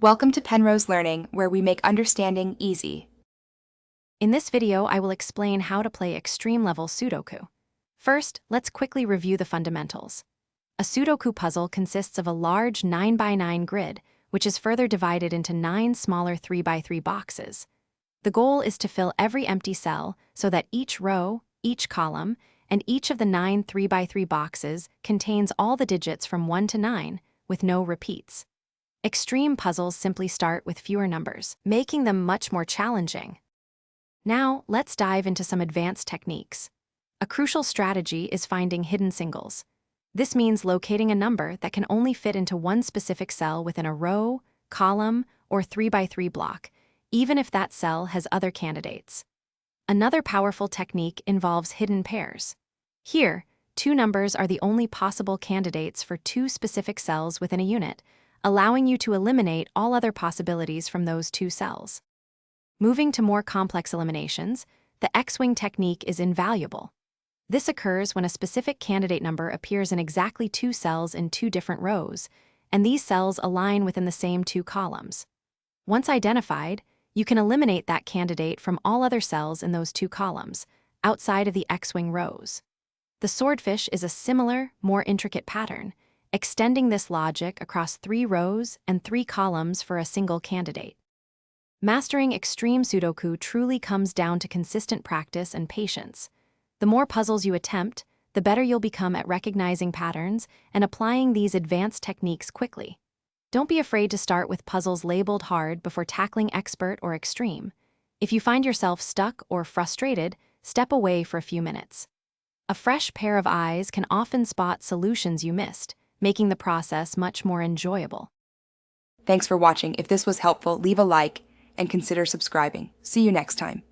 Welcome to Penrose Learning, where we make understanding easy. In this video, I will explain how to play extreme-level Sudoku. First, let's quickly review the fundamentals. A Sudoku puzzle consists of a large 9x9 grid, which is further divided into 9 smaller 3x3 boxes. The goal is to fill every empty cell so that each row, each column, and each of the 9 3x3 boxes contains all the digits from 1 to 9, with no repeats. Extreme puzzles simply start with fewer numbers, making them much more challenging. Now, let's dive into some advanced techniques. A crucial strategy is finding hidden singles. This means locating a number that can only fit into one specific cell within a row, column, or 3x3 block, even if that cell has other candidates. Another powerful technique involves hidden pairs. Here, two numbers are the only possible candidates for two specific cells within a unit, allowing you to eliminate all other possibilities from those two cells. Moving to more complex eliminations, the X-wing technique is invaluable. This occurs when a specific candidate number appears in exactly two cells in two different rows, and these cells align within the same two columns. Once identified, you can eliminate that candidate from all other cells in those two columns, outside of the X-wing rows. The swordfish is a similar, more intricate pattern, extending this logic across 3 rows and 3 columns for a single candidate. Mastering extreme Sudoku truly comes down to consistent practice and patience. The more puzzles you attempt, the better you'll become at recognizing patterns and applying these advanced techniques quickly. Don't be afraid to start with puzzles labeled hard before tackling expert or extreme. If you find yourself stuck or frustrated, step away for a few minutes. A fresh pair of eyes can often spot solutions you missed, making the process much more enjoyable. Thanks for watching. If this was helpful, leave a like and consider subscribing. See you next time.